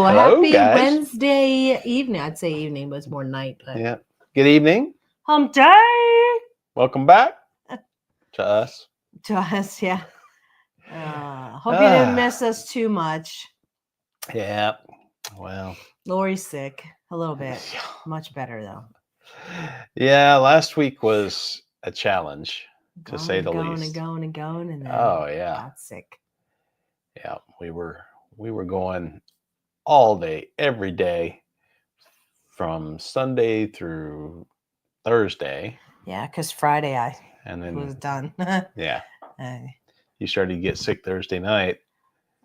Hello, happy guys. Wednesday evening. I'd say evening, but it's more night. But Yeah. Good evening. hump day Welcome back to us. to us, yeah. Hope you didn't miss us too much. Yeah. Well. Lori's sick a little bit. Much better though. Yeah. Last week was a challenge, to say the going least. and going, and then got sick. Yeah. We were going all day, every day, from Sunday through Thursday. Yeah, because Friday I and then was done. Yeah. You started to get sick Thursday night.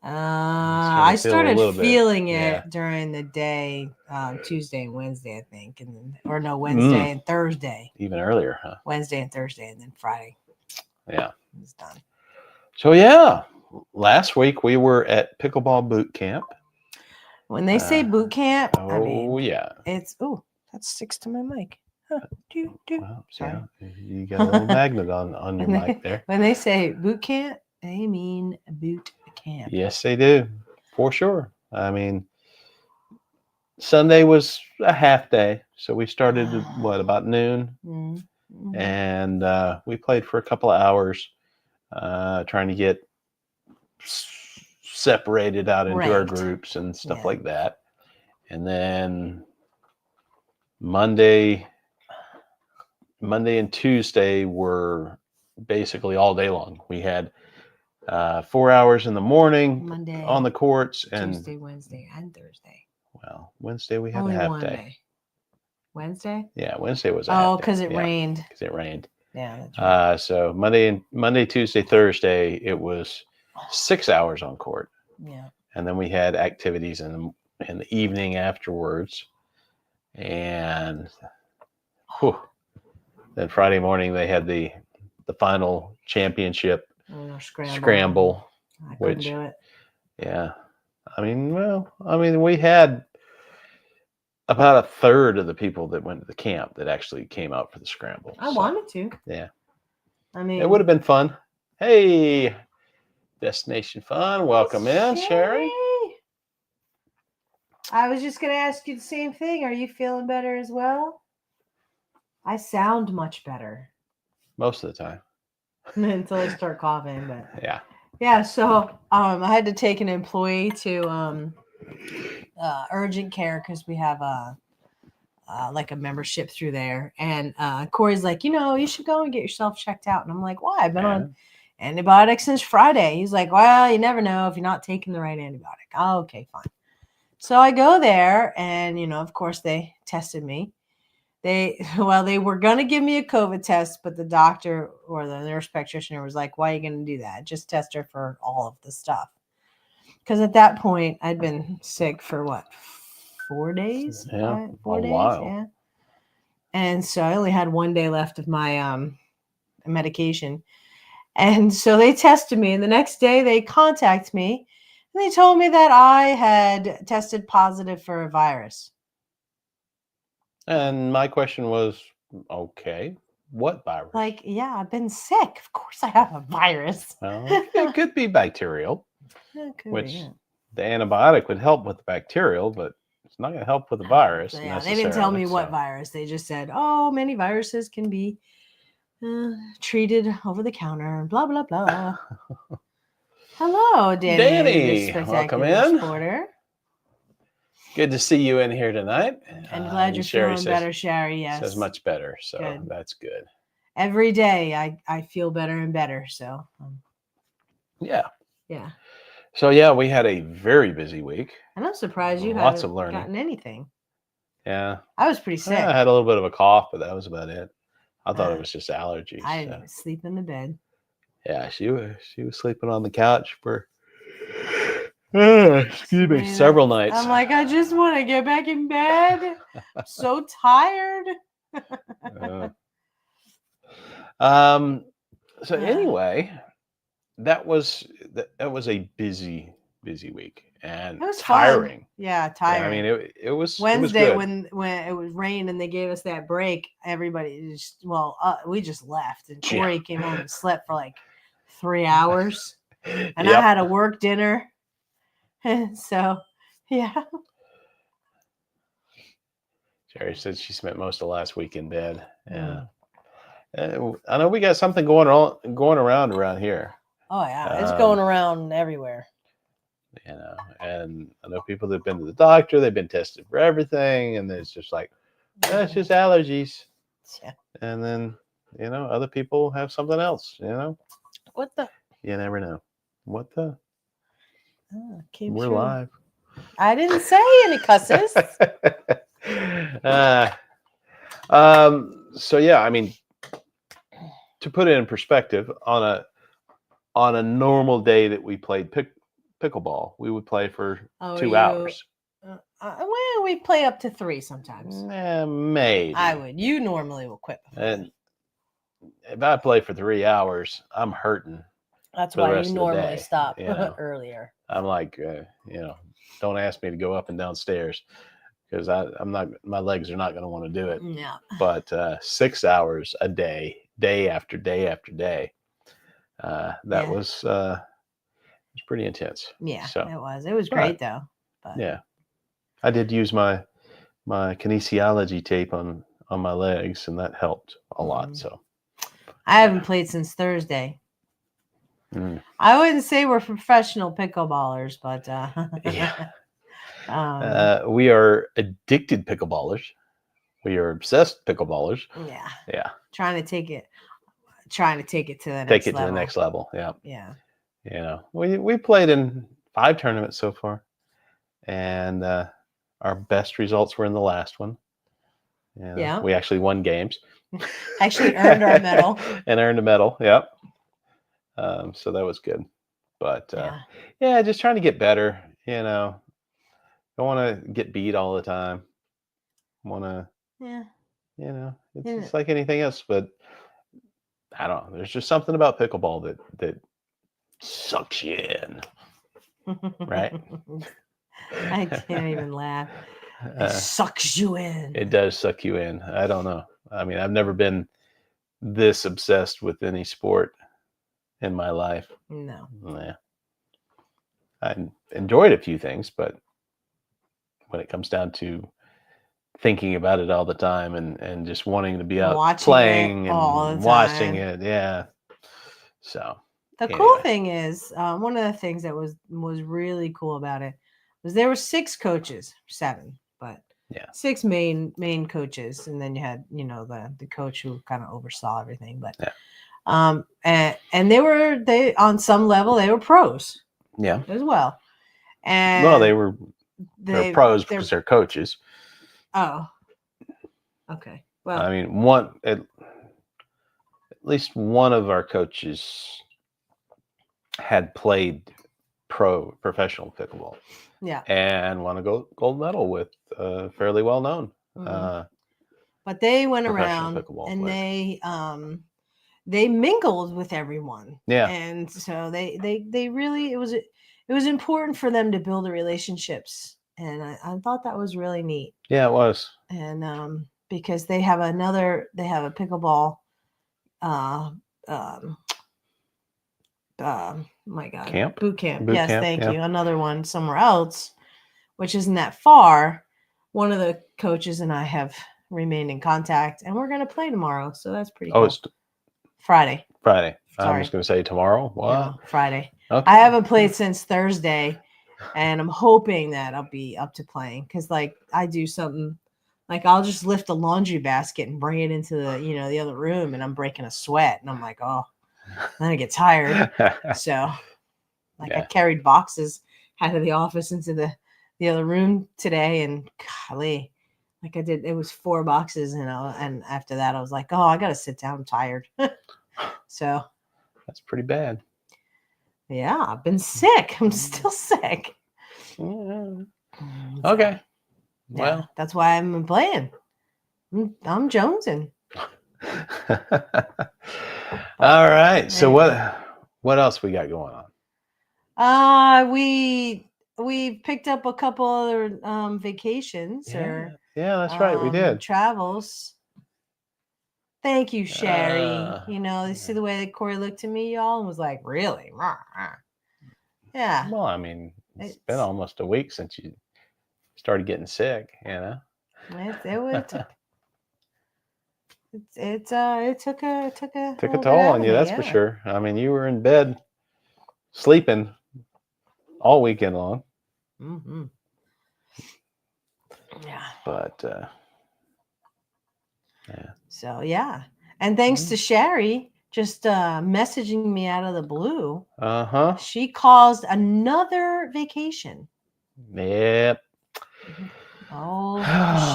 I started feeling it Yeah. during the day, Tuesday and Wednesday, I think, Wednesday and Thursday. Even earlier, huh? Wednesday and Thursday, and then Friday. Yeah, it was done. So yeah, last week we were at pickleball boot camp. When they say boot camp, I mean, yeah, it's that sticks to my mic. Huh. Well, sorry, you got a little magnet on your mic there. When they say boot camp, they mean boot camp. Yes, they do, for sure. I mean, Sunday was a half day, so we started at about noon, and we played for a couple of hours, trying to get separated out into our groups and stuff like that. And then Monday and Tuesday were basically all day long. We had 4 hours in the morning Monday, on the courts, and Tuesday, Wednesday, and Thursday. Well, Wednesday we had only a half one day. Wednesday? Yeah, Wednesday was a half day. Because it rained. Because it rained. Yeah, that's right. So Monday, Tuesday, Thursday, it was 6 hours on court. Yeah. And then we had activities in the evening afterwards. And then Friday morning they had the final championship scramble. I couldn't do it. Yeah. I mean, we had about a third of the people that went to the camp that actually came out for the scramble. I wanted to. Yeah. I mean, it would have been fun. Hey, Destination Fun. Welcome in, Sherry. I was just going to ask you the same thing. Are you feeling better as well? I sound much better. Most of the time. Until I start coughing, but yeah. Yeah, so I had to take an employee to urgent care because we have like a membership through there. And Corey's like, you should go and get yourself checked out. And I'm like, why? I've been on antibiotics since Friday. He's like, well, you never know if you're not taking the right antibiotic. Oh, okay, fine. So I go there and, of course they tested me. They were going to give me a COVID test, but the doctor or the nurse practitioner was like, why are you going to do that? Just test her for all of the stuff. Because at that point, I'd been sick for 4 days? Yeah, 4 days? While. Yeah. And so I only had 1 day left of my medication. And so they tested me. And the next day they contacted me. And they told me that I had tested positive for a virus. And my question was, okay, what virus? I've been sick. Of course I have a virus. Well, it could be bacterial, the antibiotic would help with the bacterial, but it's not going to help with the virus. Yeah, they didn't tell me what virus. They just said, many viruses can be treated over the counter, blah, blah, blah. Hello, Danny. Welcome in. Reporter. Good to see you in here tonight. I'm glad you're feeling better, Sherry. Yes. Says much better, so that's good. Every day I feel better and better, so. Yeah. Yeah. So, yeah, we had a very busy week. And I'm surprised you haven't gotten anything. Yeah. I was pretty sick. I had a little bit of a cough, but that was about it. I thought it was just allergies. I didn't sleep in the bed. Yeah, she was sleeping on the couch for several nights. I'm like, I just want to get back in bed. I'm so tired. So anyway, that was a busy week and it was tiring. Fun. Yeah, tiring. I mean, it was Wednesday it was good. when it was rain and they gave us that break. Everybody just we just left and Corey came home and slept for 3 hours, and I had to work dinner. So, yeah. Sherry said she spent most of last week in bed. Yeah. Mm. I know we got something going around here. Oh yeah, it's going around everywhere. You know, and I know people that've been to the doctor, they've been tested for everything, and it's just like, it's just allergies. Yeah. And then, you know, other people have something else, you know. What the? You never know. What the? We're through. live. I didn't say any cusses. So yeah, I mean, to put it in perspective, on a normal day that we played pickleball, we would play for 2 hours. Well, we play up to 3 sometimes. Maybe. I would. You normally will quit before And then. if I play for 3 hours, I'm hurting. That's for the why rest you of the normally day, stop you know. earlier. I'm like, you know, don't ask me to go up and down stairs because I'm not. My legs are not going to want to do it. Yeah. But 6 hours a day, day after day after day, that was pretty intense. Yeah, so, it was. It was great though. But. Yeah, I did use my kinesiology tape on my legs, and that helped a lot. So I haven't played since Thursday. I wouldn't say we're professional pickleballers, but yeah. We are addicted pickleballers. We are obsessed pickleballers. Yeah. Yeah. Trying to take it to the next level. Take it to the next level. Yeah. Yeah. You know, we played in 5 tournaments so far, and our best results were in the last one. Yeah. We actually won games. Actually earned our medal. And earned a medal. Yep. So that was good. But yeah, just trying to get better. You know, don't want to get beat all the time. Want to. Yeah. You know, it's just like anything else, but I don't know. There's just something about pickleball that sucks you in, right? I can't even laugh. It sucks you in. It does suck you in. I don't know. I mean, I've never been this obsessed with any sport in my life. No. Yeah. I enjoyed a few things, but when it comes down to thinking about it all the time and just wanting to be out playing and watching it, yeah. So the cool thing is, one of the things that was really cool about it was there were 6 coaches, 7, but 6 main coaches, and then you had, you know, the coach who kind of oversaw everything. But and they on some level they were pros, as well. And well, they're pros because they're coaches. Oh, okay. Well, I mean, at least one of our coaches had played professional pickleball. Yeah. And won a gold medal with fairly well known. But they went around and they mingled with everyone. Yeah. And so they really, it was important for them to build the relationships. And I thought that was really neat. Yeah, it was. And because they have a pickleball my God, boot camp. Yes, thank you. Another one somewhere else, which isn't that far. One of the coaches and I have remained in contact, and we're going to play tomorrow. So that's pretty cool. It's Friday. Sorry. I was going to say tomorrow. What? No, Friday. Okay. I haven't played since Thursday, and I'm hoping that I'll be up to playing because, like, I do something like I'll just lift a laundry basket and bring it into the other room, and I'm breaking a sweat, and I'm like, oh. Then I get tired. So I carried boxes out of the office into the other room today, and golly, like I did, it was 4 boxes, and after that I was like, oh, I gotta sit down, I'm tired. So that's pretty bad. Yeah, I've been sick. I'm still sick. Yeah. Okay. Well, that's why I'm playing. I'm jonesing. All right. So what else we got going on? We picked up a couple other vacations yeah, that's right. We did travels. Thank you, Sherry. You see the way that Corey looked at me, y'all, and was like, "Really?" Yeah. Well, I mean, it's been almost a week since you started getting sick. It took a Took a little bit toll out on of you, me, that's for yeah. sure. I mean, you were in bed sleeping all weekend long. Mm-hmm. Yeah. But yeah. So yeah, and thanks to Sherry just messaging me out of the blue, Uh-huh. she caused another vacation. Yep. Oh,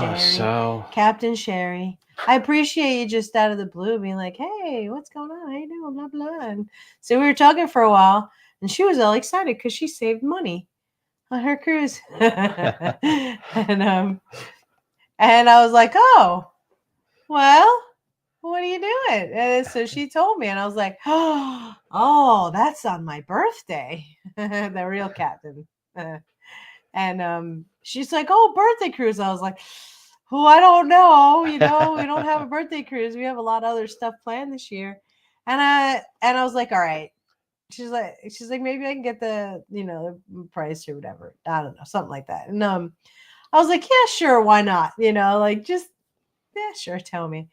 Sherry, So Captain Sherry. I appreciate you just out of the blue being like, "Hey, what's going on? How you doing?" Blah blah. And so we were talking for a while, and she was all excited because she saved money on her cruise, and I was like, "Oh, well, what are you doing?" And so she told me, and I was like, "Oh, that's on my birthday." The real captain. And she's like, "Oh, birthday cruise." I was like, "Oh, I don't know. We don't have a birthday cruise. We have a lot of other stuff planned this year." And I was like, "All right." She's like, "Maybe I can get the price or whatever. I don't know, something like that." And I was like, "Yeah, sure, why not? Like just yeah, sure, tell me."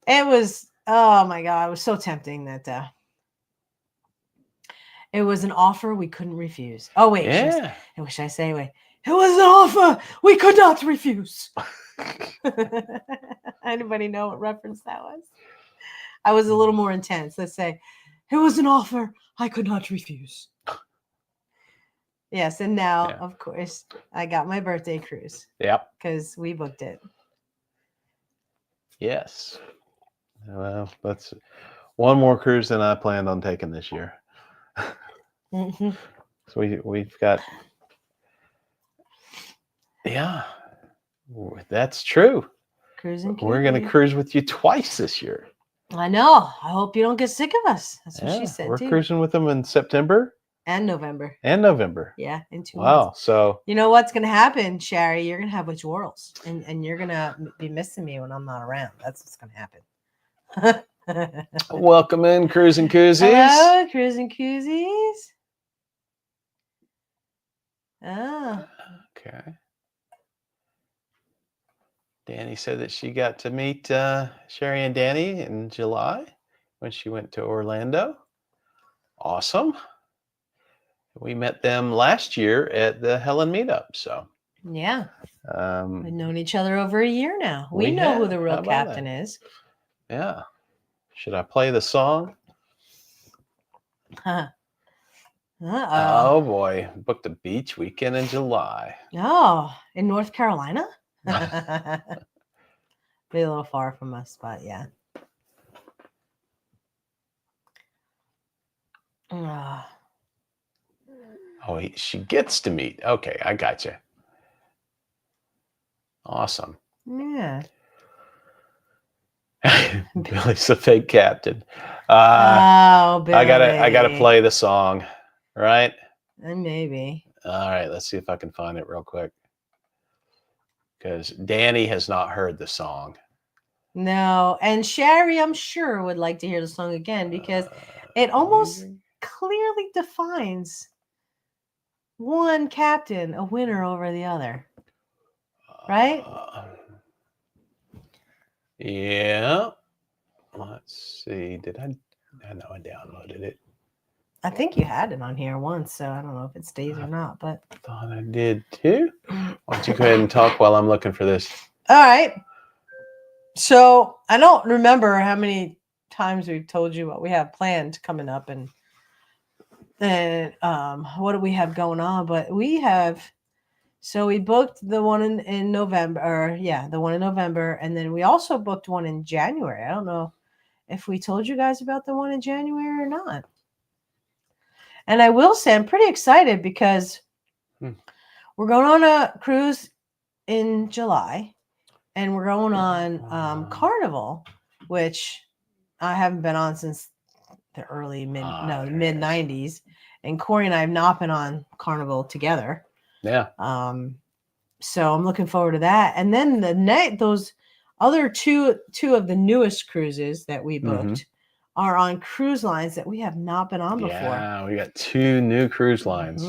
It was, oh my god, it was so tempting that it was an offer we couldn't refuse. Oh wait, yeah. should I say wait? It was an offer we could not refuse. Anybody know what reference that was? I was a little more intense. Let's say it was an offer I could not refuse. Yes, and now, of course, I got my birthday cruise. Yep. Because we booked it. Yes. Well, that's one more cruise than I planned on taking this year. Mm-hmm. So we've got, yeah, that's true. Cruising. We're going to cruise with you twice this year. I know. I hope you don't get sick of us. That's what she said. We're too. cruising with them in September and November. Yeah, in 2 months. Wow. So you know what's gonna happen, Sherry? You're gonna have withdrawals, and you're gonna be missing me when I'm not around. That's what's gonna happen. welcome in, Cruising Koozies. Hello, Cruising Koozies. Oh. Okay. Danny said that she got to meet Sherry and Danny in July when she went to Orlando. Awesome. We met them last year at the Helen meetup. So yeah, we've known each other over a year now. We know have. who the real How about captain that? is. Yeah. Should I play the song? Oh boy, booked a beach weekend in July. Oh, in North Carolina? Be a little far from us, but yeah. Oh, she gets to meet. Okay, I gotcha. Awesome. Yeah. Billy's a fake captain. Oh, Billy. I gotta play the song, right? And maybe. All right, let's see if I can find it real quick. Because Danny has not heard the song. No, and Sherry, I'm sure, would like to hear the song again because it almost clearly defines one captain, a winner over the other. Right? Yeah. Let's see. Did I know I downloaded it? I think you had it on here once, so I don't know if it stays or not, but thought I did too. Why don't you go ahead and talk while I'm looking for this? All right. So I don't remember how many times we've told you what we have planned coming up and what do we have going on, but we have. So we booked the one in November, the one in November, and then we also booked one in January. I don't know if we told you guys about the one in January or not. And I will say I'm pretty excited because we're going on a cruise in July, and we're going on Carnival, which I haven't been on since the mid 90s, and Corey and I have not been on Carnival together. Yeah. So I'm looking forward to that. And then those other two of the newest cruises that we booked are on cruise lines that we have not been on before. Yeah, we got 2 new cruise lines.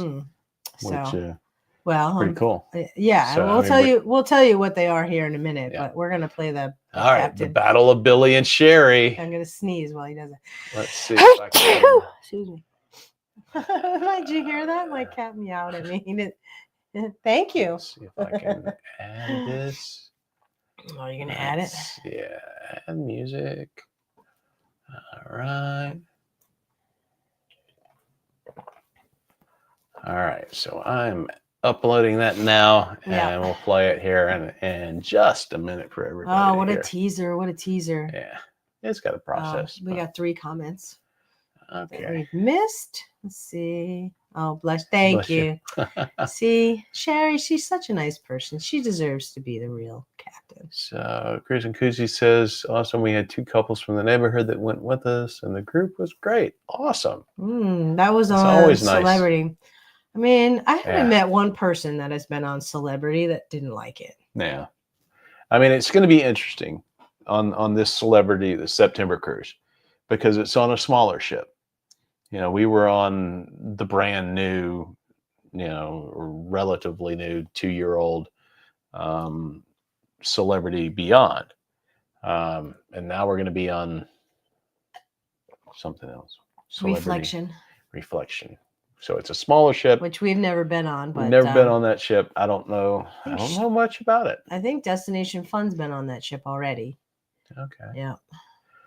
So Well, Pretty cool. Yeah, So, we'll tell you. We'll tell you what they are here in a minute. Yeah. But we're gonna play the all right, captain. the battle of Billy and Sherry. I'm gonna sneeze while he does it. Let's see if I can. Excuse me. Did you hear that? My cat meowed at me. Thank you. Let's see if I can add this. Oh, you're gonna add it? Yeah, add music. All right. All right, so I'm uploading that now, and we'll play it here in just a minute for everybody. Oh, what a teaser! What a teaser! Yeah, it's got a process. We got 3 comments. Okay. That we've missed. Let's see. Oh, bless. Thank you. See, Sherry, she's such a nice person. She deserves to be the real captain. So, Chris and Koozie says, awesome. We had 2 couples from the neighborhood that went with us, and the group was great. Awesome. That was always Celebrity. Nice. I mean, I haven't met one person that has been on Celebrity that didn't like it. Yeah. I mean, it's going to be interesting on this Celebrity, the September cruise, because it's on a smaller ship. You know, we were on the brand new, relatively new 2-year-old Celebrity Beyond. And now we're going to be on something else. Reflection. So it's a smaller ship, which we've never been on. But we've never been on that ship. I don't know much about it. I think Destination Fun's been on that ship already. Okay. Yeah.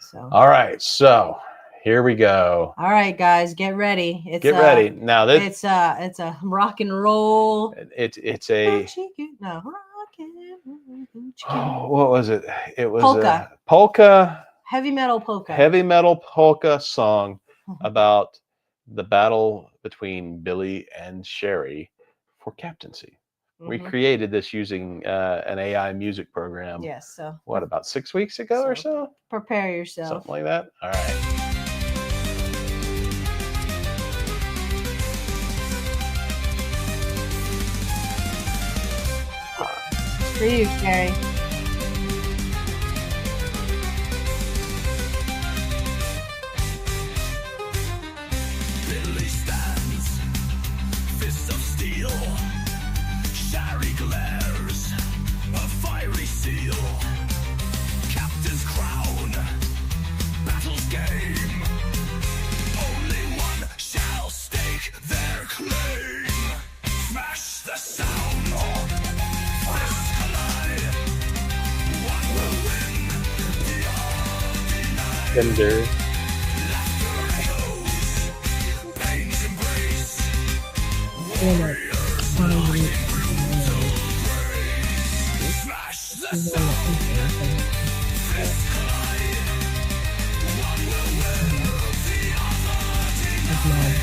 So. All right. So here we go. All right, guys, get ready. Get ready now. It's a rock and roll. It's a. No, what was it? It was polka. A polka. Heavy metal polka. Heavy metal polka song about the battle between Billy and Sherry for captaincy. We created this using an AI music program. Yes. So what, about 6 weeks ago or so? Prepare yourself. Something like that. All right. For you, Sherry. Billy stands, fist of steel. Sherry glares, a fiery seal. Captain's crown, battle's game. Only one shall stake their claim. Smash the sound. Fists collide. One will win. The other denied. Pain's embrace. Warriors locking brutal grace. Smash the sound. Fists collide. One will win. The other denied.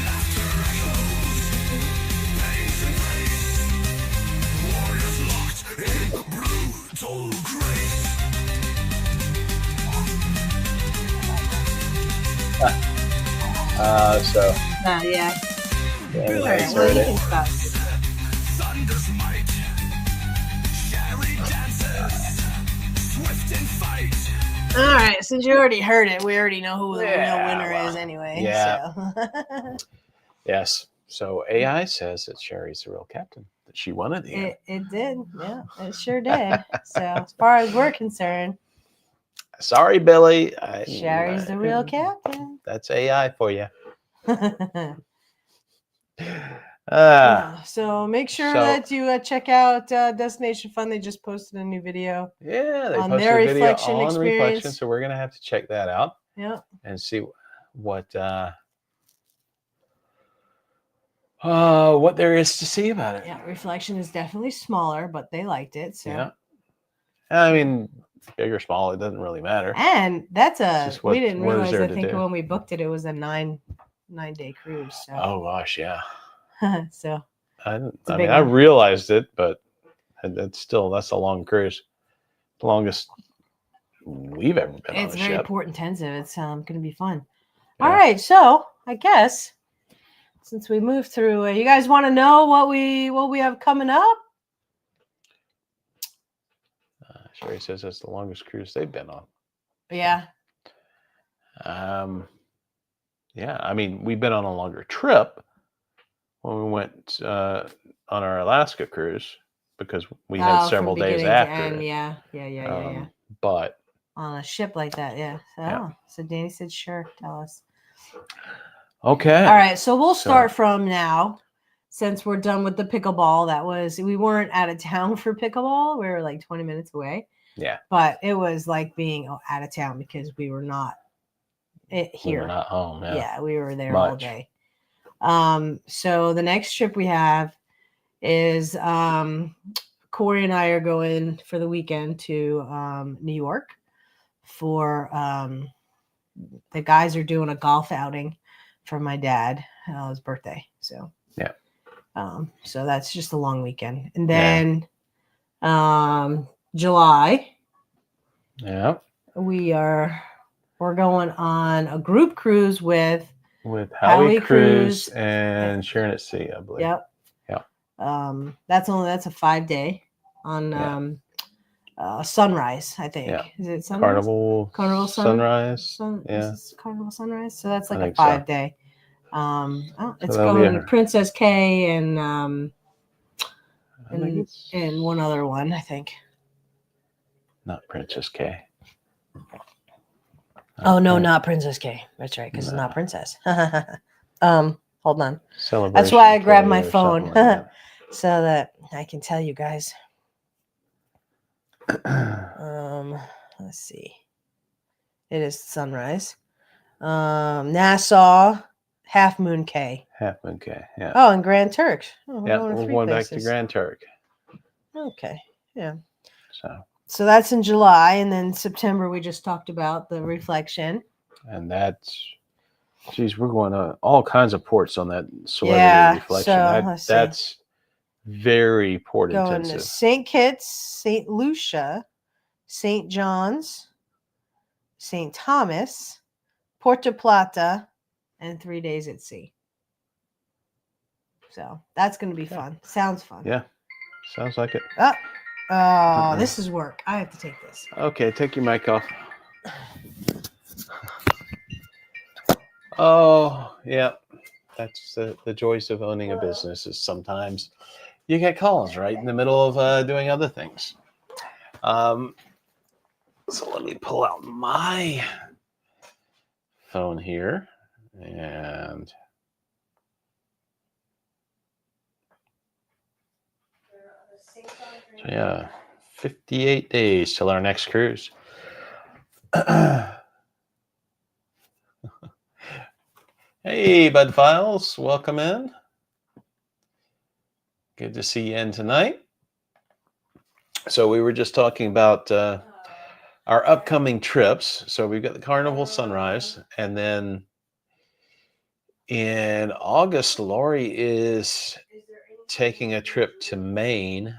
Laughter echoes. Pain's embrace. Warriors locked in brutal grace. Yeah. Nice, What do you think about it? Thunder's might. Sherry dances. Swift in fight. All right, since you already heard it, we already know who the real winner is anyway. Yeah. So. Yes. So AI says that Sherry's the real captain, that she won at the end. It did. Yeah, it sure did. So as far as we're concerned, Sorry, Billy. Sherry's the real captain. That's AI for you. Yeah, so make sure that you check out Destination Fun. They just posted a new video. Yeah, they on posted their a video reflection on experience. reflection, so we're gonna have to check that out. Yeah. And see what there is to see about it. Yeah, reflection is definitely smaller, but they liked it. So yeah, I mean, big or small, it doesn't really matter. And that's we didn't realize. I think do? when we booked it, it was a 9-day cruise. So. Oh gosh, yeah. So I mean, I realized it, but that's a long cruise. The longest we've ever been on a ship. It's very port intensive. It's going to be fun. Yeah. All right, so I guess since we moved through, you guys want to know what we have coming up? Sherry says that's the longest cruise they've been on. Yeah. Yeah, I mean, we've been on a longer trip. when we went on our Alaska cruise because we had from several days beginning to after. end. Yeah. But On a ship like that, yeah. Yeah. So Danny said, "Sure, tell us." okay. All right, so we'll So- start from now. Since we're done with the pickleball, we weren't out of town for pickleball. We were like 20 minutes away. Yeah. But it was like being out of town because we were not here. We were not home. Yeah, we were there all Much. day. So the next trip we have is Corey and I are going for the weekend to New York for the guys are doing a golf outing for my dad his birthday. So Yeah. So that's just a long weekend. And then July Yeah. we're going on a group cruise with Howie Cruz Cruz and Sharon at Sea, I believe. Yep. Yeah. That's a 5-day on Sunrise, I think. Yeah. Is it Sunrise? Carnival Sunrise. Is this Carnival Sunrise? So that's like I a think so. 5-day. It's that'll be going Princess K and I think it's and one other one, I think. not Princess K. Oh no, not Princess K. That's right, because it's not Princess. Hold on. Celebration. That's why I grabbed my K or phone something like so that I can tell you guys. that. Let's see. It is Sunrise. Nassau, Half Moon K. Half Moon K. Yeah. Oh, and Grand Turks. Oh, We're going back to Grand Turk. Okay. Yeah. So that's in July, and then September we just talked about the reflection. And we're going to all kinds of ports on that celebrity reflection. So, that's very port going intensive. to St. Kitts, St. Lucia, St. John's, St. Thomas, Puerto Plata, and 3 days at sea. So that's going to be fun. Sounds fun. Yeah. Sounds like it. Oh, this is work. I have to take this. Okay, take your mic off. Oh, yeah. That's the joys of owning a business is sometimes you get calls right in the middle of doing other things. So let me pull out my phone here and so yeah, 58 days till our next cruise. Hey, Bud Files, welcome in. Good to see you in tonight. So we were just talking about our upcoming trips. So we've got the Carnival Sunrise, and then in August, Lori is taking a trip to Maine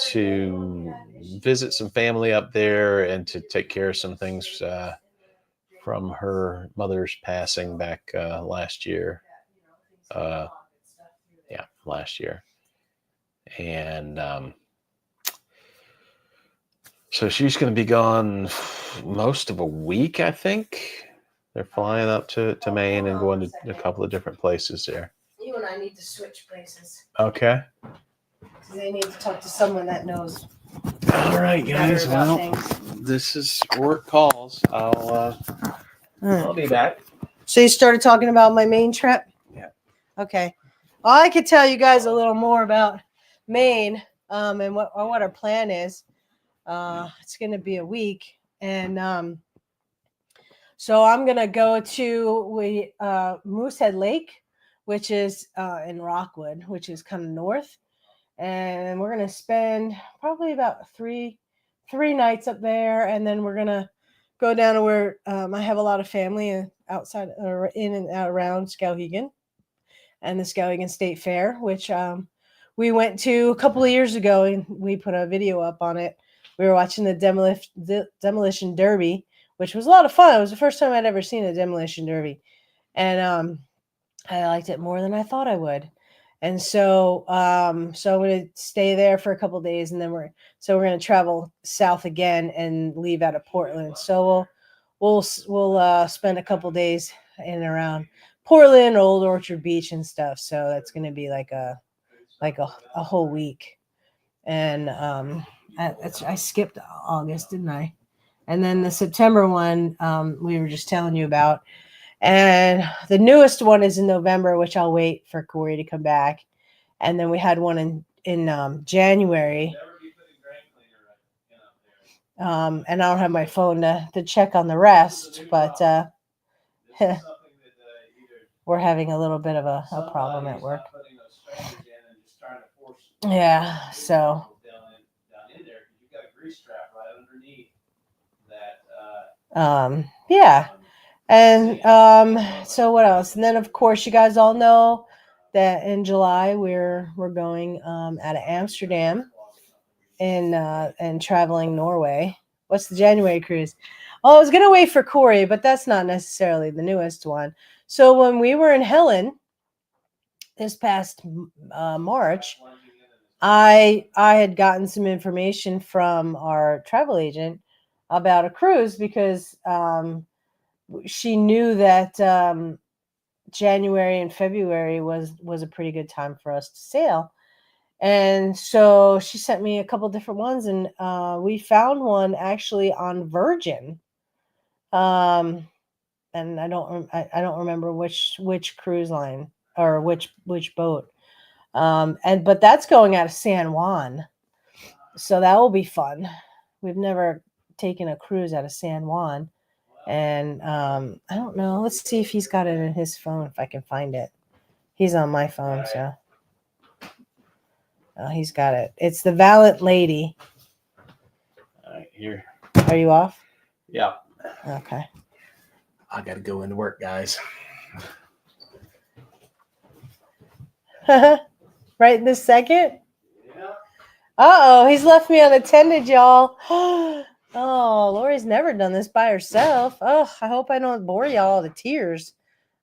to visit some family up there and to take care of some things from her mother's passing back last year. Last year. And so she's going to be gone most of a week, I think. They're flying up to Maine and going to a couple of different places there. You and I need to switch places. Okay. They need to talk to someone that knows. All right, guys. Well, this is work calls. I'll be back. So you started talking about my Maine trip? Yeah. Okay. Well, I could tell you guys a little more about Maine and what our plan is. It's going to be a week. And so I'm going to go to Moosehead Lake, which is in Rockwood, which is kind of north. And we're going to spend probably about three nights up there. And then we're going to go down to where I have a lot of family outside or in and out around Skowhegan and the Skowhegan State Fair, which we went to a couple of years ago, and we put a video up on it. We were watching the Demolition Derby, which was a lot of fun. It was the first time I'd ever seen a Demolition Derby. And I liked it more than I thought I would. And so I'm going to stay there for a couple of days, and then we're going to travel south again and leave out of Portland. So we'll spend a couple of days in and around Portland, Old Orchard Beach, and stuff. So that's going to be like a whole week. And I skipped August, didn't I? And then the September one we were just telling you about. And the newest one is in November, which I'll wait for Corey to come back. And then we had one in January. And I don't have my phone to check on the rest, but we're having a little bit of a problem at work. Yeah, so. Yeah. And so what else? And then of course you guys all know that in July we're going out of Amsterdam and traveling Norway. What's the January cruise? Oh, I was gonna wait for Corey, but that's not necessarily the newest one. So when we were in Helen this past March, I had gotten some information from our travel agent about a cruise because she knew that January and February was a pretty good time for us to sail. And so she sent me a couple different ones, and we found one actually on Virgin. And I don't remember which cruise line or which boat. But that's going out of San Juan. So that will be fun. We've never taken a cruise out of San Juan. And I don't know. Let's see if he's got it in his phone, if I can find it. He's on my phone, so. Oh, he's got it. It's the Valiant Lady. All right, here. Are you off? Yeah. Okay. I got to go into work, guys. Right this second? Yeah. Uh-oh, he's left me unattended, y'all. Oh, Lori's never done this by herself. Oh, I hope I don't bore y'all to tears.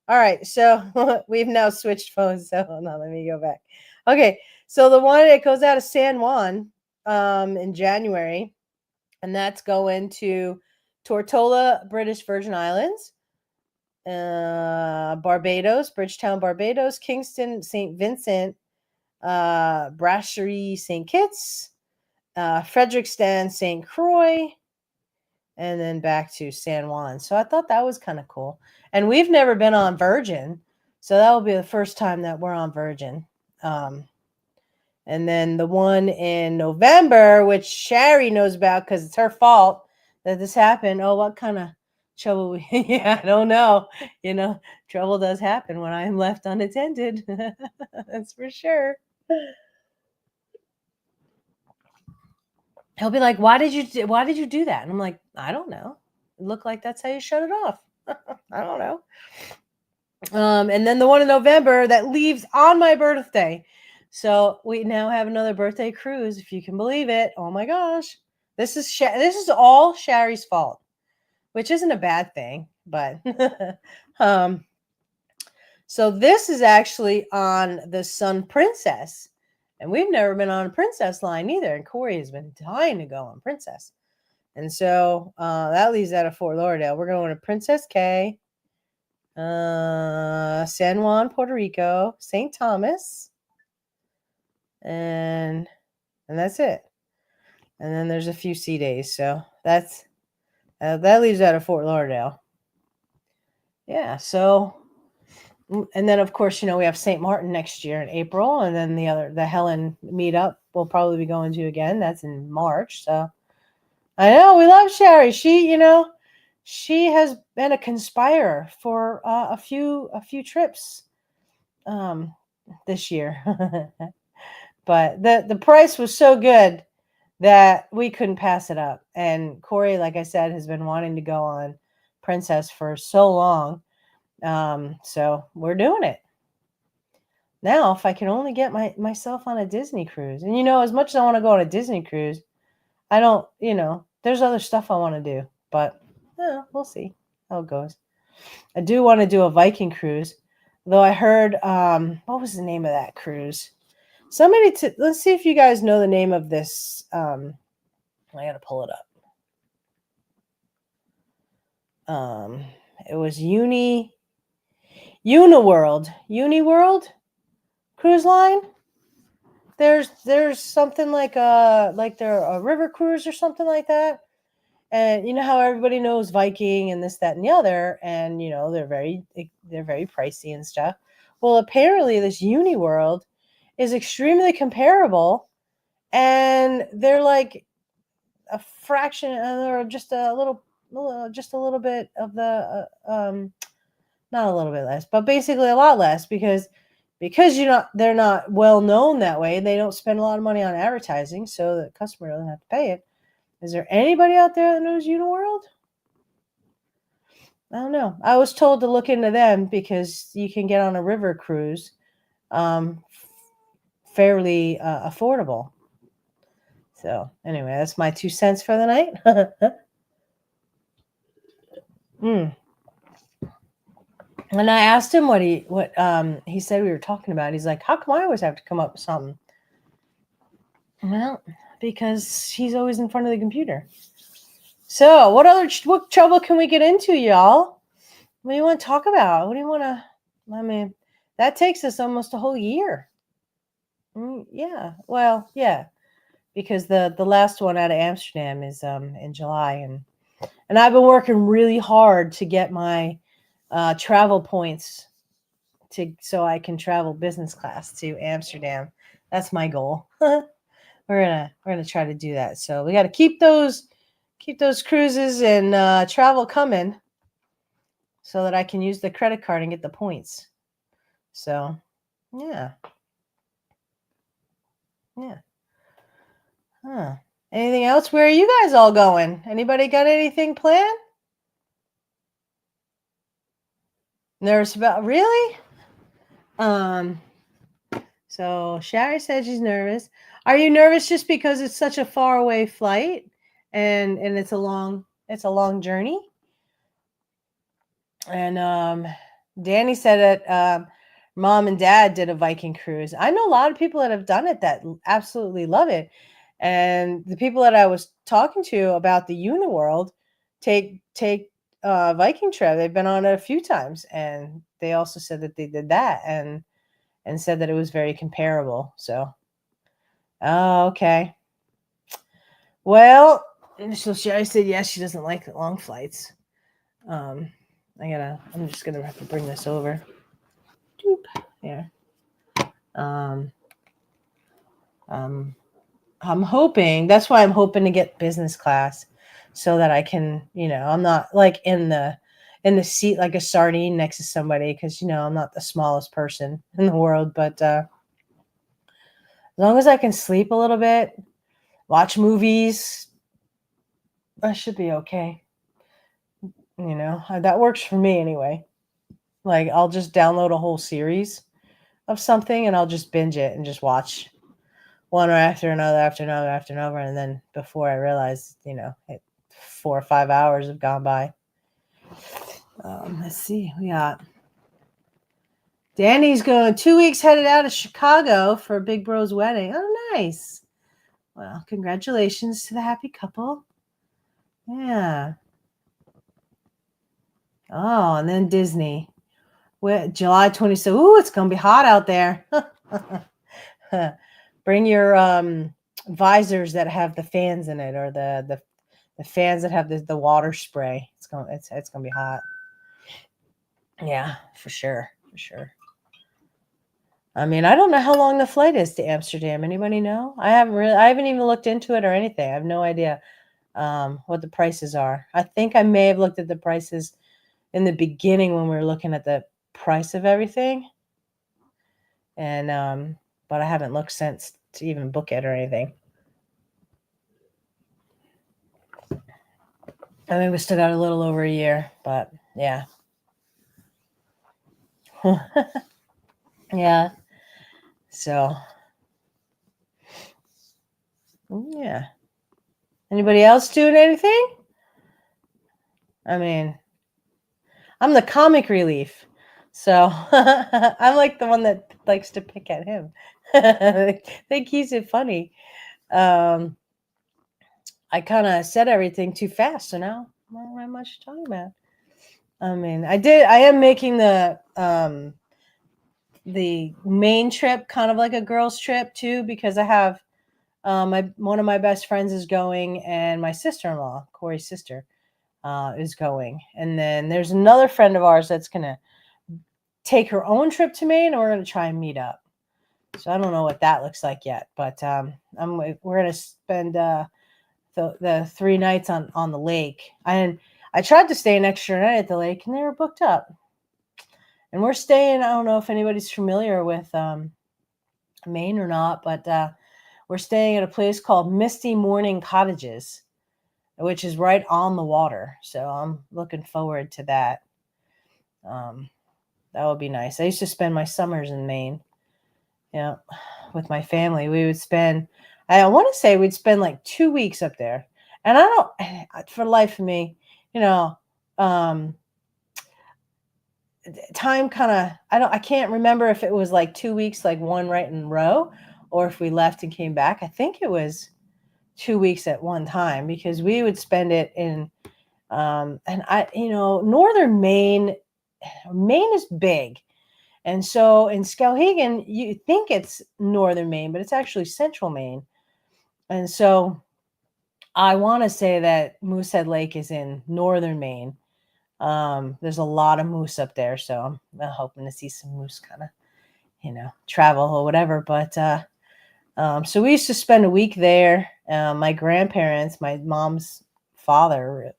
All right, so we've now switched phones. So hold on, let me go back. Okay, so the one that goes out of San Juan in January, and that's going to Tortola, British Virgin Islands, Barbados, Bridgetown, Barbados, Kingston, St. Vincent, Brasserie, St. Kitts, Frederiksted, St. Croix, and then back to San Juan. So I thought that was kind of cool. And we've never been on Virgin, so that will be the first time that we're on Virgin. And then the one in November, which Sherry knows about because it's her fault that this happened. Oh, what kind of trouble? Yeah, I don't know. You know, trouble does happen when I'm left unattended. That's for sure. He'll be like, why did you do that? And I'm like, I don't know. It looked like that's how you shut it off. I don't know. And then the one in November that leaves on my birthday. So we now have another birthday cruise, if you can believe it. Oh my gosh. This is all Sherry's fault, which isn't a bad thing, but so this is actually on the Sun Princess. And we've never been on a Princess line either. And Corey has been dying to go on Princess. And so that leaves out of Fort Lauderdale. We're going to Princess K, San Juan, Puerto Rico, St. Thomas, and that's it. And then there's a few sea days. So that leaves out of Fort Lauderdale. Yeah. So, and then of course, we have St. Martin next year in April, and then the Helen meetup we'll probably be going to again. That's in March. So I know we love Sherry. She has been a conspirer for a few trips this year. But the price was so good that we couldn't pass it up. And Corey, like I said, has been wanting to go on Princess for so long. So we're doing it. Now, if I can only get myself on a Disney cruise. And as much as I want to go on a Disney cruise, I don't, there's other stuff I want to do. But we'll see how it goes. I do want to do a Viking cruise. Though I heard, what was the name of that cruise? Let's see if you guys know the name of this. I got to pull it up. It was Uniworld cruise line. There's something like they're a river cruise or something like that. And you know how everybody knows Viking and this, that, and the other, and you know they're very pricey and stuff. Well, apparently this Uniworld is extremely comparable, and they're like a fraction or just a little bit of the not a little bit less, but basically a lot less because they're not well known that way. They don't spend a lot of money on advertising, so the customer doesn't have to pay it. Is there anybody out there that knows Uniworld? I don't know. I was told to look into them because you can get on a river cruise fairly affordable. So anyway, that's my 2 cents for the night. And I asked him what he said we were talking about. He's like, how come I always have to come up with something? Well, because he's always in front of the computer. So what trouble can we get into, y'all? What do you want to talk about? What do you want to, I mean, that takes us almost a whole year. Yeah, well, yeah, because the last one out of Amsterdam is in July, and I've been working really hard to get my travel points so I can travel business class to Amsterdam. That's my goal. We're gonna try to do that. So we got to keep those cruises and travel coming, so that I can use the credit card and get the points. So, yeah. Huh. Anything else? Where are you guys all going? Anybody got anything planned? Nervous about really? So Shari said she's nervous. Are you nervous just because it's such a far away flight and it's a long journey? And Danny said that mom and dad did a Viking cruise. I know a lot of people that have done it that absolutely love it. And the people that I was talking to about the Uniworld take Viking trip. They've been on it a few times, and they also said that they did that and said that it was very comparable. So, oh, okay. Well, so I said yes. She doesn't like long flights. I'm just gonna have to bring this over. Doop. There. I'm hoping, that's why I'm hoping to get business class so that I can, I'm not like in the seat like a sardine next to somebody, because I'm not the smallest person in the world, but as long as I can sleep a little bit, watch movies, I should be okay. That works for me anyway. Like, I'll just download a whole series of something and I'll just binge it and just watch one after another, and then before I realize, 4 or 5 hours have gone by. Let's see, we got Danny's going 2 weeks headed out of Chicago for Big Bro's wedding. Oh, nice. Well, congratulations to the happy couple. Yeah. Oh, and then Disney. July 27th. Ooh, it's going to be hot out there. Bring your visors that have the fans in it, or the fans that have the water spray. It's gonna be hot. Yeah, for sure. I mean, I don't know how long the flight is to Amsterdam. Anybody know? I haven't even looked into it or anything. I have no idea what the prices are. I think I may have looked at the prices in the beginning when we were looking at the price of everything, and but I haven't looked since to even book it or anything. I mean, we still got a little over a year, but yeah. Yeah. So, yeah. Anybody else doing anything? I mean, I'm the comic relief. So, I'm like the one that likes to pick at him. I think he's funny. I kind of said everything too fast, so now I don't have much to talk about. I mean, I am making the main trip kind of like a girls trip too, because I have one of my best friends is going, and my sister-in-law, Corey's sister, is going. And then there's another friend of ours that's going to take her own trip to Maine, and we're going to try and meet up. So I don't know what that looks like yet, but we're going to spend the 3 nights on the lake. And I tried to stay an extra night at the lake, and they were booked up. And we're staying, I don't know if anybody's familiar with Maine or not, but we're staying at a place called Misty Morning Cottages, which is right on the water. So I'm looking forward to that. That would be nice. I used to spend my summers in Maine, with my family. We would spend, I want to say we'd spend like 2 weeks up there. And I don't, for the life of me, time kind of, I can't remember if it was like 2 weeks, like one right in a row, or if we left and came back. I think it was 2 weeks at one time, because we would spend it in, northern Maine is big. And so in Skowhegan, you think it's northern Maine, but it's actually central Maine. And so I want to say that Moosehead Lake is in northern Maine. There's a lot of moose up there, so I'm hoping to see some moose kind of, travel or whatever. But so we used to spend a week there. My grandparents, my mom's father,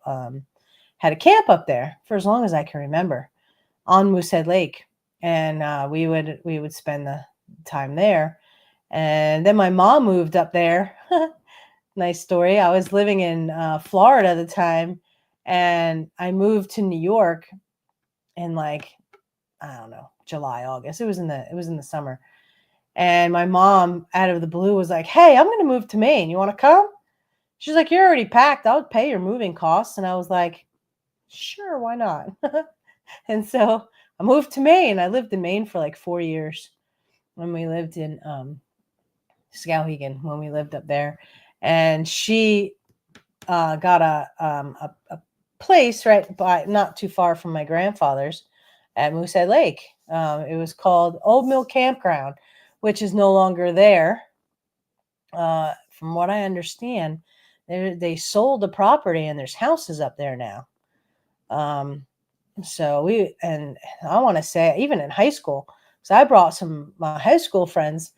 had a camp up there for as long as I can remember on Moosehead Lake, and we would spend the time there. And then my mom moved up there. Nice story. I was living in Florida at the time, and I moved to New York in like, I don't know, July, August. It was in the summer. And my mom, out of the blue, was like, "Hey, I'm going to move to Maine. You want to come?" She's like, "You're already packed. I'll pay your moving costs." And I was like, "Sure, why not?" And so I moved to Maine. I lived in Maine for like 4 years when we lived in Skowhegan, when we lived up there. And she got a place right by, not too far from my grandfather's, at Moosehead Lake. It was called Old Mill Campground, which is no longer there. From what I understand, they sold the property, and there's houses up there now. So I want to say, even in high school, because I brought some of my high school friends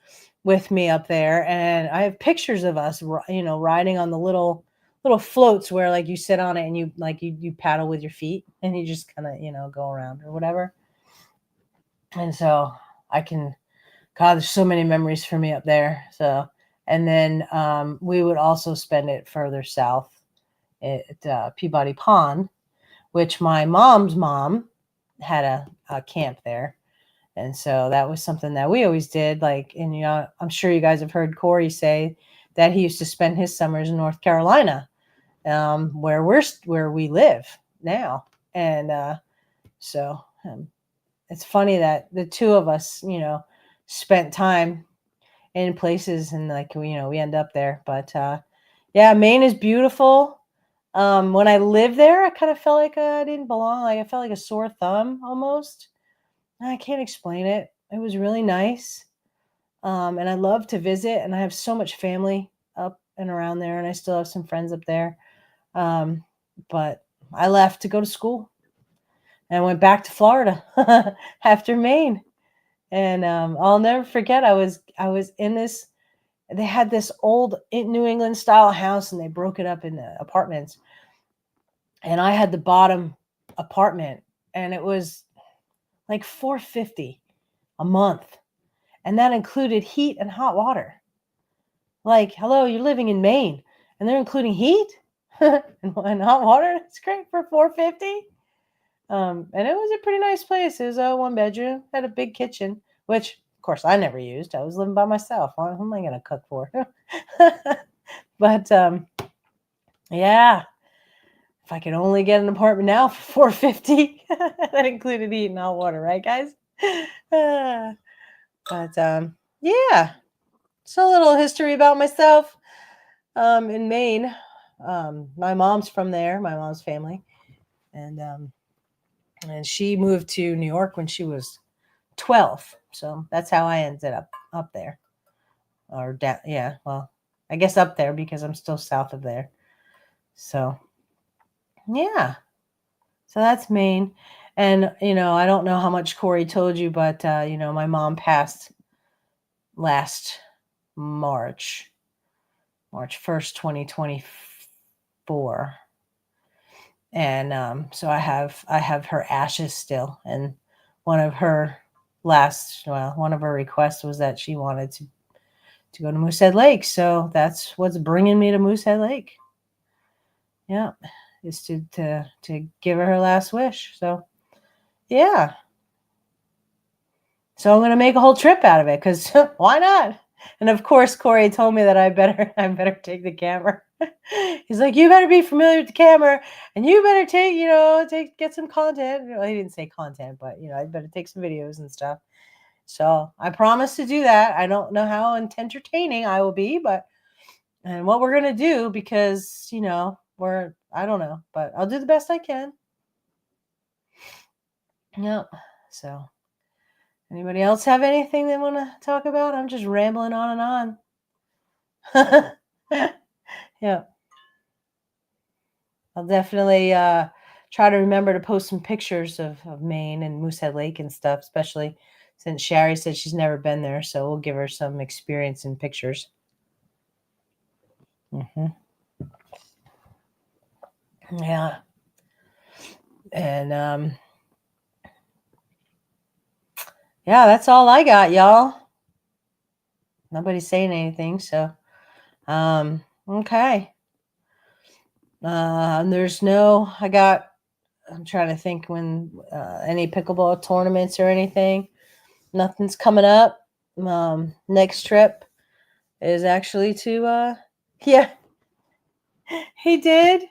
with me up there, and I have pictures of us, riding on the little floats where like you sit on it and you paddle with your feet, and you just kind of, go around or whatever. And so God, there's so many memories for me up there. So, and then we would also spend it further south at Peabody Pond, which my mom's mom had a camp there. And so that was something that we always did. Like, and, I'm sure you guys have heard Corey say that he used to spend his summers in North Carolina, where we live now. And so it's funny that the two of us, spent time in places, and like, we end up there. But yeah, Maine is beautiful. When I lived there, I kind of felt like I didn't belong. Like I felt like a sore thumb almost. I can't explain it. It was really nice. And I love to visit, and I have so much family up and around there, and I still have some friends up there. But I left to go to school, and I went back to Florida after Maine. And I'll never forget, I was in this, they had this old New England style house, and they broke it up into apartments. And I had the bottom apartment, and it was like $450 a month. And that included heat and hot water. Like, hello, you're living in Maine, and they're including heat and hot water. It's great for $450. And it was a pretty nice place. It was a 1-bedroom, had a big kitchen, which of course I never used. I was living by myself. Who am I going to cook for? But yeah, if I could only get an apartment now for $450, that included heat and hot water, right, guys? But yeah, so a little history about myself. In Maine, my mom's from there, my mom's family, and And she moved to New York when she was 12. So that's how I ended up there. Or down, yeah, well, I guess up there because I'm still south of there. So, yeah. So that's Maine. And, I don't know how much Corey told you, but, my mom passed last March 1st, 2024. And so I have her ashes still. And one of her requests was that she wanted to go to Moosehead Lake. So that's what's bringing me to Moosehead Lake. Yeah, is to give her last wish. So, yeah. So I'm going to make a whole trip out of it because why not? And of course, Corey told me that I better take the camera. He's like, you better be familiar with the camera and you better get some content. Well, he didn't say content, but I better take some videos and stuff. So I promise to do that. I don't know how entertaining I will be, and what we're going to do because, I don't know, but I'll do the best I can. Yep. So anybody else have anything they want to talk about? I'm just rambling on and on. Yeah. I'll definitely try to remember to post some pictures of Maine and Moosehead Lake and stuff, especially since Sherry said she's never been there. So we'll give her some experience in pictures. Mm-hmm. Yeah. And yeah, that's all I got, y'all. Nobody's saying anything, so okay. I'm trying to think when any pickleball tournaments or anything. Nothing's coming up. Next trip is actually to yeah, he did.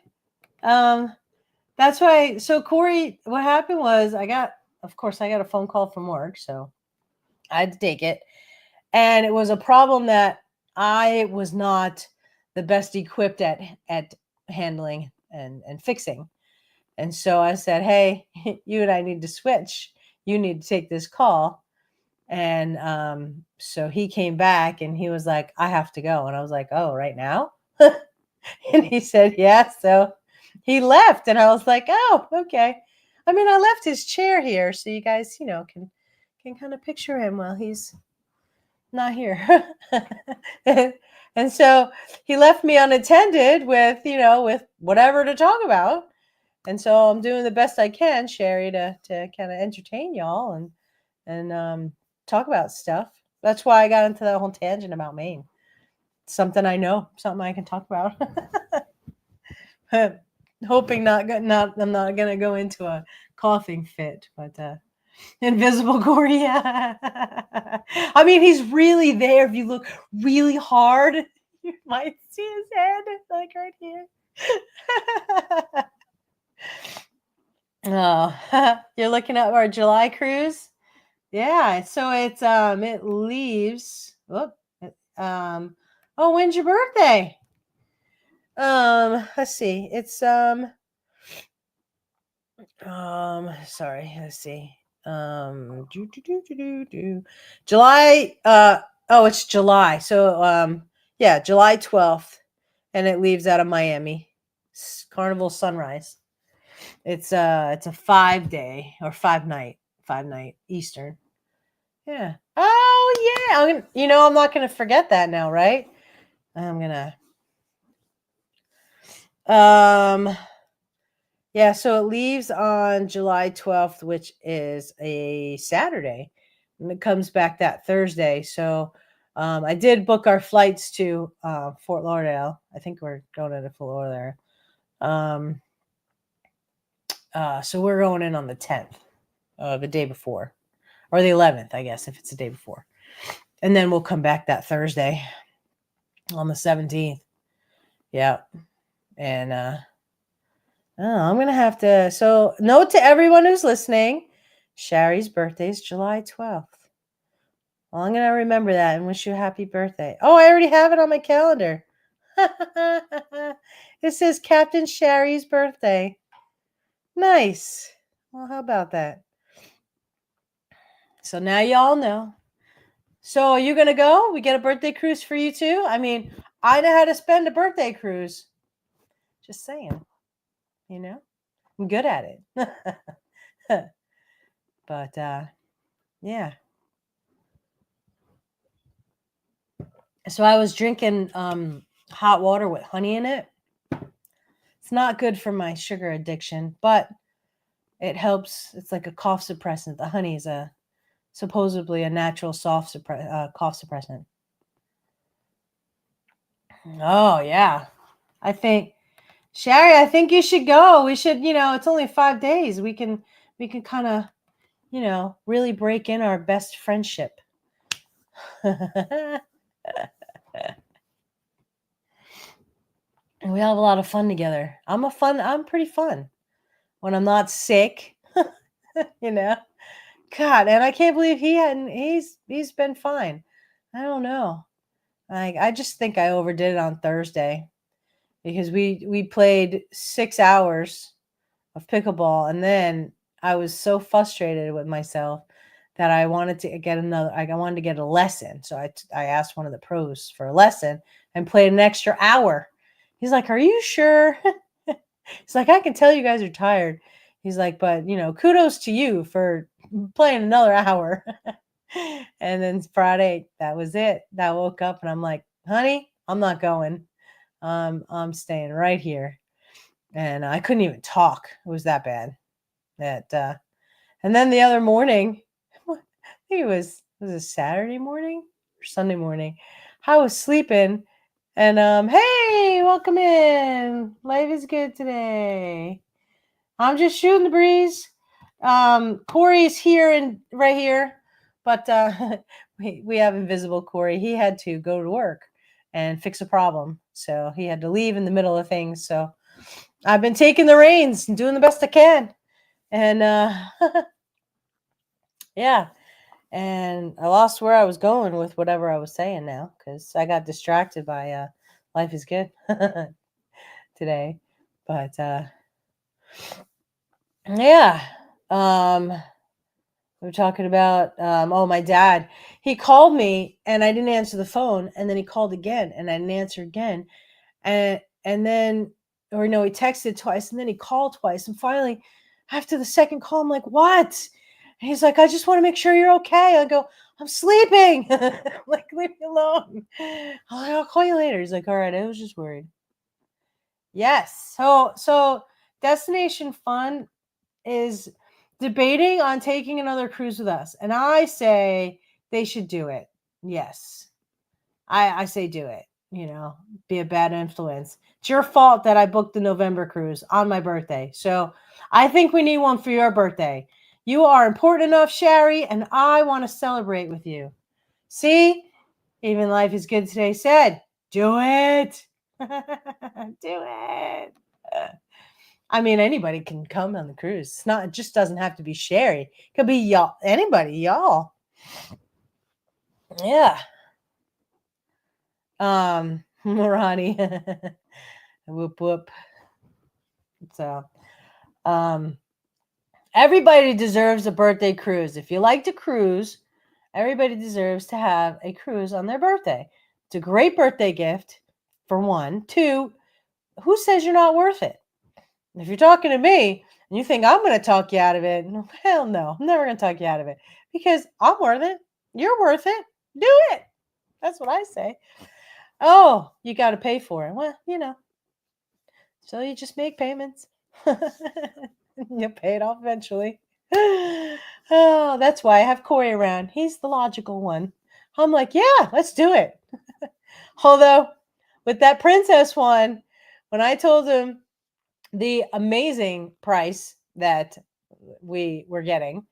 That's why. So Corey, what happened was I got a phone call from work, so I had to take it. And it was a problem that I was not the best equipped at handling and fixing. And so I said, hey, you and I need to switch. You need to take this call. And so he came back and he was like, I have to go. And I was like, oh, right now? And he said, yeah. So he left. And I was like, oh, okay. I mean, I left his chair here so you guys, can kind of picture him while he's not here. And so he left me unattended with whatever to talk about. And so I'm doing the best I can, Sherry, to kind of entertain y'all and talk about stuff. That's why I got into that whole tangent about Maine. Something I know, something I can talk about. Hoping I'm not gonna go into a coughing fit, but Invisible Corey. Yeah. I mean, he's really there. If you look really hard, you might see his head, like right here. Oh, you're looking at our July cruise. Yeah. So it leaves. Oh, when's your birthday? Let's see. It's sorry. Let's see. July. It's July. So yeah, July 12th, and it leaves out of Miami. Carnival Sunrise. It's a 5-day or 5-night Eastern. Yeah. Oh yeah. I'm not gonna forget that now, right? I'm gonna. Yeah, so it leaves on July 12th, which is a Saturday, and it comes back that Thursday. So I did book our flights to Fort Lauderdale. I think we're going into Fort Lauderdale. So we're going in on the 10th, the day before, or the 11th, I guess, if it's the day before. And then we'll come back that Thursday on the 17th. Yeah. And I'm going to have to. So, note to everyone who's listening, Sherry's birthday is July 12th. Well, I'm going to remember that and wish you a happy birthday. Oh, I already have it on my calendar. It says Captain Sherry's birthday. Nice. Well, how about that? So now y'all know. So are you gonna go? We get a birthday cruise for you too. I mean, I know how to spend a birthday cruise. Just saying, you know, I'm good at it. But yeah. So I was drinking hot water with honey in it. It's not good for my sugar addiction, but it helps. It's like a cough suppressant. The honey is supposedly a natural cough suppressant. Oh yeah, I think Sherry, I think you should go. We should, it's only 5 days. We can kind of, really break in our best friendship. And we have a lot of fun together. I'm pretty fun when I'm not sick, you know. God, and I can't believe he's been fine. I don't know. I just think I overdid it on Thursday because we played 6 hours of pickleball, and then I was so frustrated with myself that I wanted to get I wanted to get a lesson. So I asked one of the pros for a lesson and played an extra hour. He's like, "Are you sure?" He's like, "I can tell you guys are tired." He's like, "But kudos to you for playing another hour." And then Friday, that was it. I woke up and I'm like, "Honey, I'm not going. I'm staying right here." And I couldn't even talk. It was that bad. And then the other morning, I think was it Saturday morning or Sunday morning? I was sleeping, and hey, welcome in. Life is good today. I'm just shooting the breeze. Corey's here and right here, but we have invisible Corey. He had to go to work and fix a problem, so he had to leave in the middle of things. So I've been taking the reins and doing the best I can. And yeah. And I lost where I was going with whatever I was saying now because I got distracted by Life is Good today. But yeah. We were talking about my dad. He called me and I didn't answer the phone, and then he called again and I didn't answer again. And then he texted twice and then he called twice. And finally, after the second call, I'm like, "What?" And he's like, "I just want to make sure you're okay." I go, "I'm sleeping." I'm like, "Leave me alone." I'll call you later. He's like, "All right, I was just worried." Yes. So Destination Fun is debating on taking another cruise with us. And I say they should do it. Yes. I say do it. Be a bad influence. It's your fault that I booked the November cruise on my birthday. So I think we need one for your birthday. You are important enough, Sherry, and I want to celebrate with you. See? Even Life is Good today said, do it. Do it. I mean, anybody can come on the cruise. It just doesn't have to be Sherry. It could be y'all, anybody, y'all. Yeah. Morani. Whoop whoop. So everybody deserves a birthday cruise. If you like to cruise, everybody deserves to have a cruise on their birthday. It's a great birthday gift, for one. Two, who says you're not worth it? If you're talking to me and you think I'm going to talk you out of it, hell no, I'm never going to talk you out of it because I'm worth it. You're worth it. Do it. That's what I say. Oh, you got to pay for it. Well, so you just make payments. You'll pay it off eventually. Oh, that's why I have Corey around. He's the logical one. I'm like, yeah, let's do it. Although with that princess one, when I told him the amazing price that we were getting,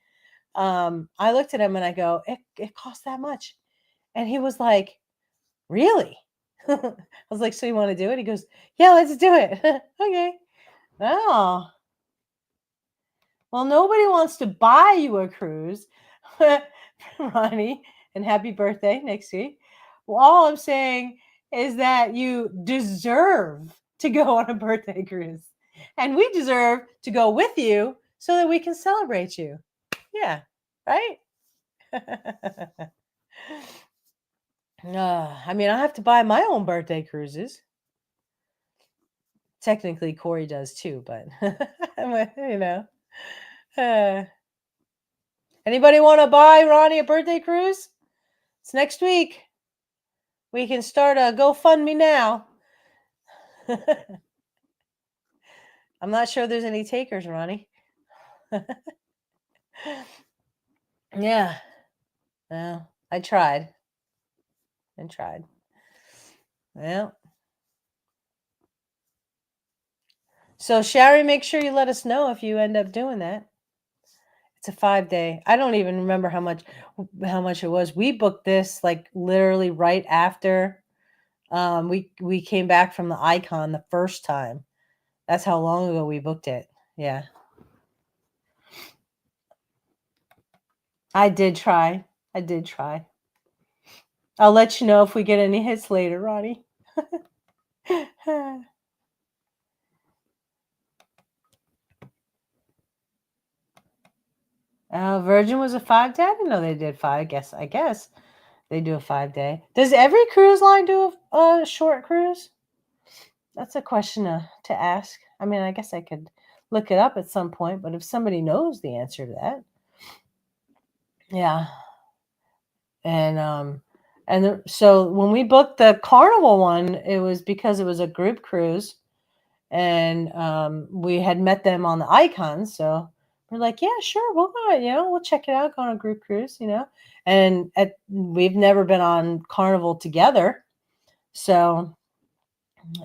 I looked at him and I go, it cost that much. And he was like, really? I was like, so you want to do it? He goes, yeah, let's do it. Okay. Oh. Well, nobody wants to buy you a cruise, Ronnie, and happy birthday next week. Well, all I'm saying is that you deserve to go on a birthday cruise. And we deserve to go with you so that we can celebrate you. Yeah, right? I mean, I have to buy my own birthday cruises. Technically, Corey does too, but you know. Anybody want to buy Ronnie a birthday cruise? It's next week. We can start a GoFundMe now. I'm not sure there's any takers, Ronnie. Yeah. Well, I tried. Well. So, Sherry, make sure you let us know if you end up doing that. It's a 5-day. I don't even remember how much it was. We booked this like literally right after we came back from the Icon the first time. That's how long ago we booked it. Yeah. I did try. I'll let you know if we get any hits later, Ronnie. Virgin was a 5-day? I didn't know they did 5. I guess they do a 5-day. Does every cruise line do a short cruise? That's a question to ask. I mean, I guess I could look it up at some point, but if somebody knows the answer to that. Yeah. So when we booked the Carnival one, it was because it was a group cruise, and we had met them on the Icon, so we're like, yeah, sure, we'll go, we'll check it out, go on a group cruise, and we've never been on Carnival together, so,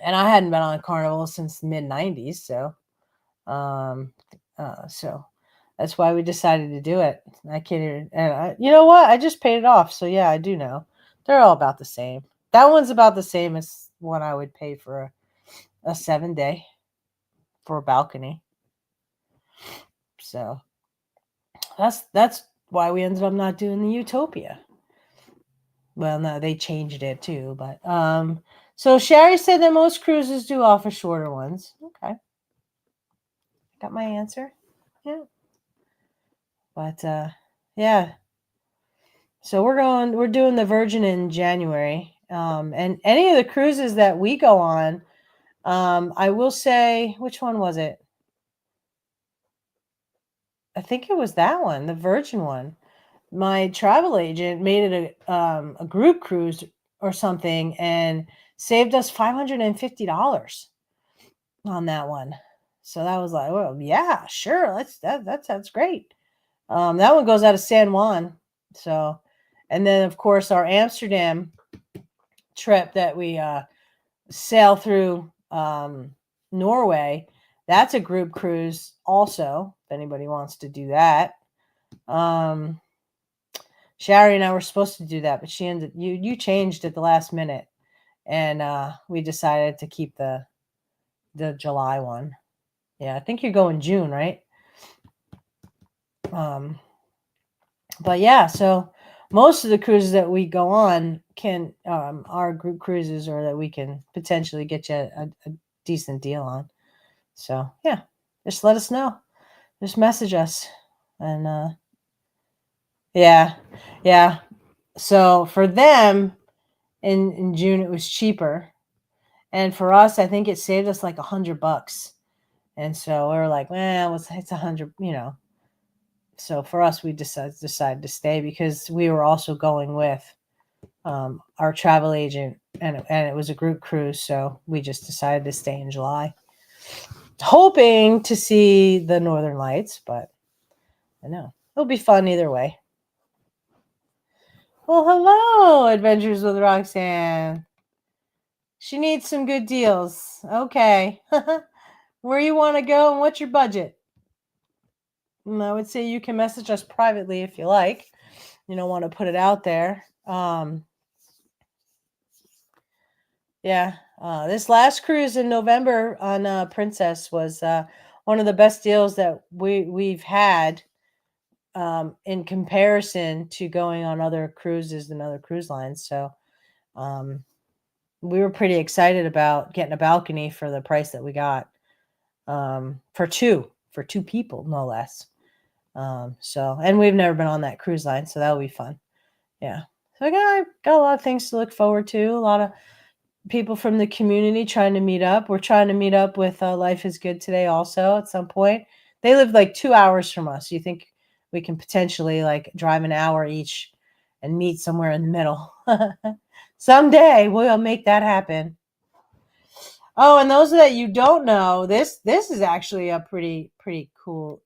and I hadn't been on Carnival since the mid-90s, so that's why we decided to do it. I can't even, and you know what? I just paid it off. So yeah, I do know. They're all about the same. That one's about the same as what I would pay for a 7-day for a balcony. So that's why we ended up not doing the Utopia. Well, no, they changed it too, but so Sherry said that most cruises do offer shorter ones. Okay. Got my answer. Yeah. But yeah. So we're doing the Virgin in January. And any of the cruises that we go on, I will say, which one was it? I think it was that one, the Virgin one. My travel agent made it a group cruise or something and saved us $550 on that one. So that was like, well, yeah, sure. That sounds great. That one goes out of San Juan. So, and then of course our Amsterdam trip that we sail through Norway, that's a group cruise also, if anybody wants to do that. Shari and I were supposed to do that, but she ended you changed at the last minute, and we decided to keep the July one. Yeah, I think you're going June, right? But yeah, so most of the cruises that we go on are group cruises, or that we can potentially get you a decent deal on. So yeah, just let us know. Just message us, and yeah. So for them in June it was cheaper, and for us I think it saved us like $100. And so we were like, well, it's 100, So for us, we decided to stay because we were also going with our travel agent, and it was a group cruise. So we just decided to stay in July, hoping to see the Northern Lights, but I know it'll be fun either way. Well, hello, Adventures with Roxanne. She needs some good deals. Okay. Where you want to go and what's your budget? I would say you can message us privately if you like. You don't want to put it out there. This last cruise in November on Princess was one of the best deals that we've had in comparison to going on other cruises and other cruise lines. So we were pretty excited about getting a balcony for the price that we got for two for 2 people, no less. So, and we've never been on that cruise line, so that'll be fun. Yeah. So I got a lot of things to look forward to. A lot of people from the community trying to meet up. We're trying to meet up with Life is Good today also at some point. They live like 2 hours from us. You think we can potentially like drive an hour each and meet somewhere in the middle? Someday we'll make that happen. Oh, and those that you don't know, this is actually a pretty cool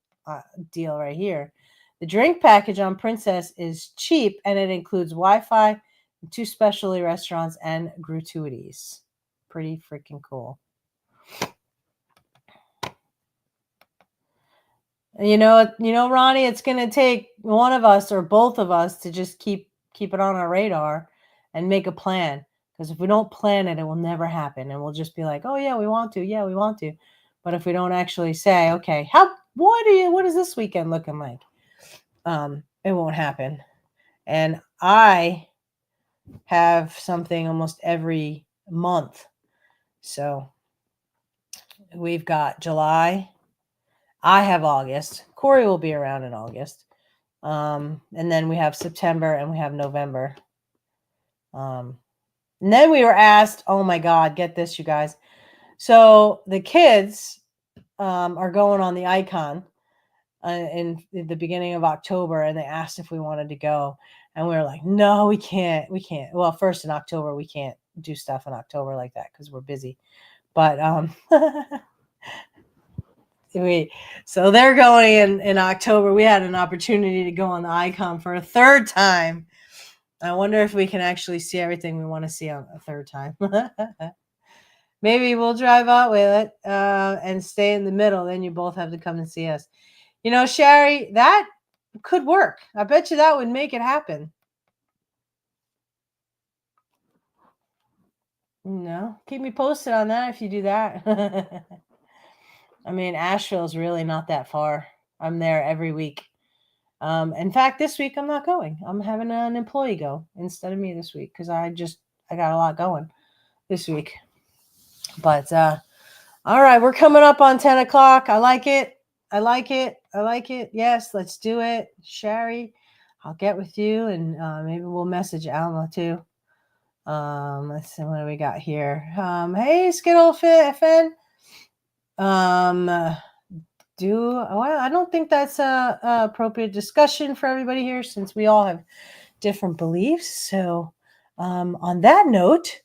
deal right here. The drink package on Princess is cheap, and it includes Wi-Fi, 2 specialty restaurants, and gratuities. Pretty freaking cool. You know, Ronnie, it's going to take one of us or both of us to just keep it on our radar and make a plan. Because if we don't plan it, it will never happen. And we'll just be like, oh, yeah, we want to. Yeah, we want to. But if we don't actually say, okay, what is this weekend looking like? It won't happen. And I have something almost every month. So we've got July. I have August. Corey will be around in August. And then we have September and we have November. And then we were asked, oh my God, get this, you guys. So the kids are going on the Icon in the beginning of October, and they asked if we wanted to go. And we were like, no, we can't. We can't. Well, first in October, we can't do stuff in October like that because we're busy. But so they're going in October. We had an opportunity to go on the Icon for a 3rd time. I wonder if we can actually see everything we want to see on a 3rd time. Maybe we'll drive out with it and stay in the middle. Then you both have to come and see us. You know, Sherry, that could work. I bet you that would make it happen. No, keep me posted on that if you do that. I mean, Asheville's really not that far. I'm there every week. In fact, this week I'm not going. I'm having an employee go instead of me this week because I got a lot going this week. But all right, we're coming up on 10 o'clock. I like it. Yes, let's do it. Sherry, I'll get with you and maybe we'll message Alma too. Let's see, what do we got here? Hey, Skittle Finn. I don't think that's a appropriate discussion for everybody here since we all have different beliefs. So on that note,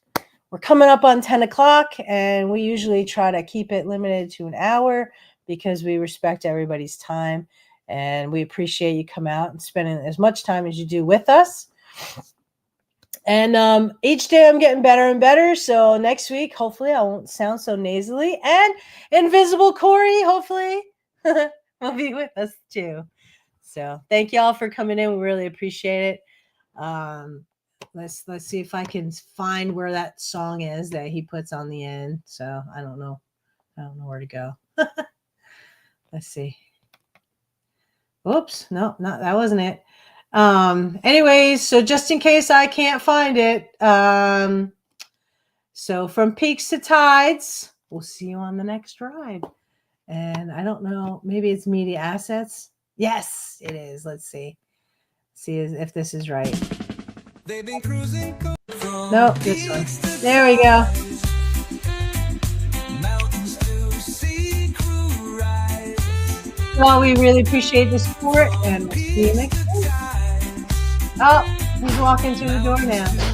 we're coming up on 10 o'clock and we usually try to keep it limited to an hour because we respect everybody's time and we appreciate you come out and spending as much time as you do with us. And each day I'm getting better and better. So next week, hopefully I won't sound so nasally. And Invisible Corey, hopefully, will be with us too. So thank you all for coming in. We really appreciate it. Let's see if I can find where that song is that he puts on the end. So I don't know where to go. Let's see. Oops, no, that wasn't it. Anyways, so just in case I can't find it, so from peaks to tides, we'll see you on the next ride. And I don't know, maybe it's media assets. Yes, it is. Let's see if this is right. They've been cruising Nope, this one. There we go. mountains to sea crew ride. Well, we really appreciate the support and we'll see you next time. Oh, he's walking through the door now.